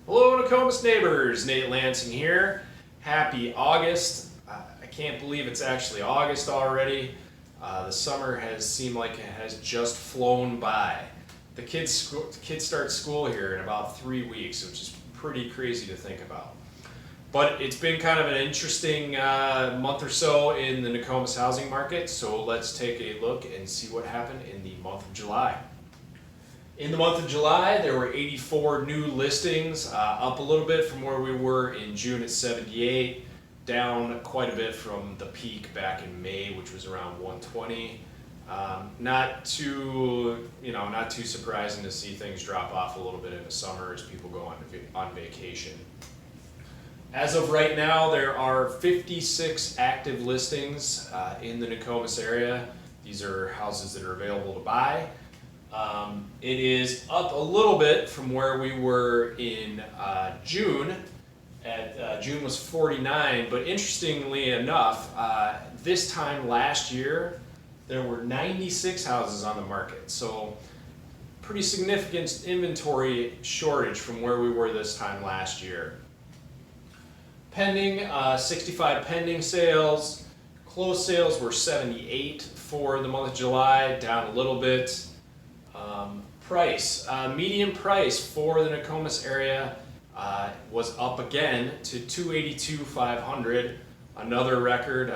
Hello Nokomis neighbors, Nate Lansing here. Happy August. I can't believe it's actually August already. The summer has seemed like it has just flown by. The kids start school here in about 3 weeks, which is pretty crazy to think about. But it's been kind of an interesting month or so in the Nokomis housing market, so let's take a look and see what happened in the month of July. In the month of July, there were 84 new listings, up a little bit from where we were in June at 78, down quite a bit from the peak back in May, which was around 120. Not too surprising to see things drop off a little bit in the summer as people go on vacation. As of right now, there are 56 active listings in the Nokomis area. These are houses that are available to buy. It is up a little bit from where we were in June. June was 49, but interestingly enough, this time last year, there were 96 houses on the market. So pretty significant inventory shortage from where we were this time last year. Pending, 65 pending sales. Closed sales were 78 for the month of July, down a little bit. Median price for the Nokomis area was up again to $282,500. Another record.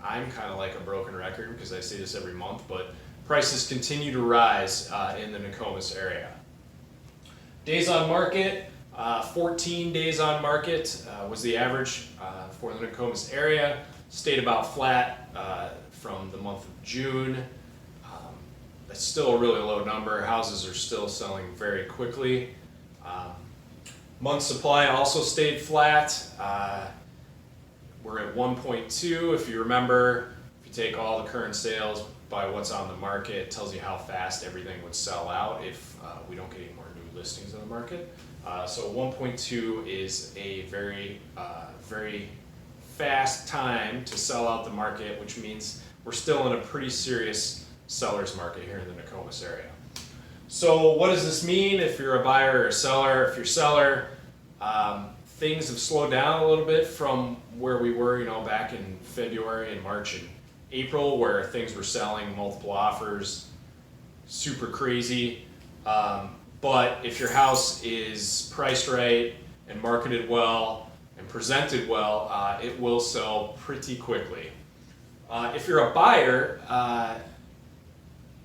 I'm kind of like a broken record because I say this every month, but prices continue to rise in the Nokomis area. Days on market, 14 days on market was the average for the Nokomis area. Stayed about flat from the month of June. That's still a really low number. Houses are still selling very quickly. Month supply also stayed flat. We're at 1.2. If you remember, if you take all the current sales by what's on the market, it tells you how fast everything would sell out if we don't get any more new listings on the market. So 1.2 is a very fast time to sell out the market, which means we're still in a pretty serious seller's market here in the Nokomis area. So what does this mean if you're a buyer or a seller? If you're a seller, things have slowed down a little bit from where we were, back in February and March and April, where things were selling multiple offers, super crazy. But if your house is priced right and marketed well and presented well, it will sell pretty quickly. If you're a buyer,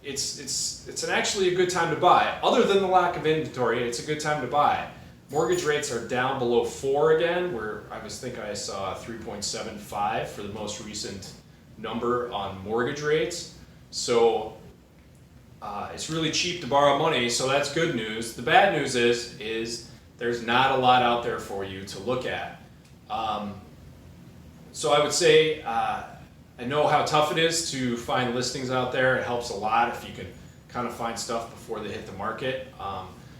it's actually a good time to buy. Other than the lack of inventory, it's a good time to buy. Mortgage rates are down below 4 again, where I saw 3.75 for the most recent number on mortgage rates. So it's really cheap to borrow money, so that's good news. The bad news is there's not a lot out there for you to look at. So I would say, I know how tough it is to find listings out there. It helps a lot if you can kind of find stuff before they hit the market.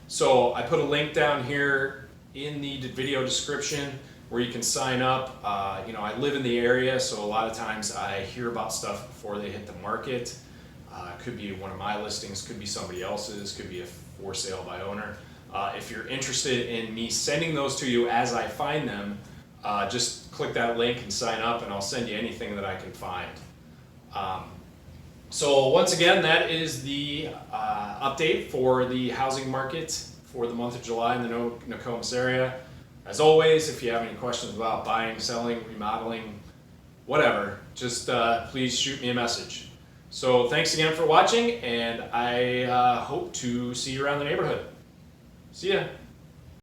So I put a link down here in the video description where you can sign up. I live in the area, so a lot of times I hear about stuff before they hit the market. Could be one of my listings, could be somebody else's, could be a for sale by owner. If you're interested in me sending those to you as I find them, just click that link and sign up, and I'll send you anything that I can find. So once again, that is the update for the housing market for the month of July in the Nokomis area. As always, if you have any questions about buying, selling, remodeling, whatever, just please shoot me a message. So thanks again for watching, and I hope to see you around the neighborhood. See ya.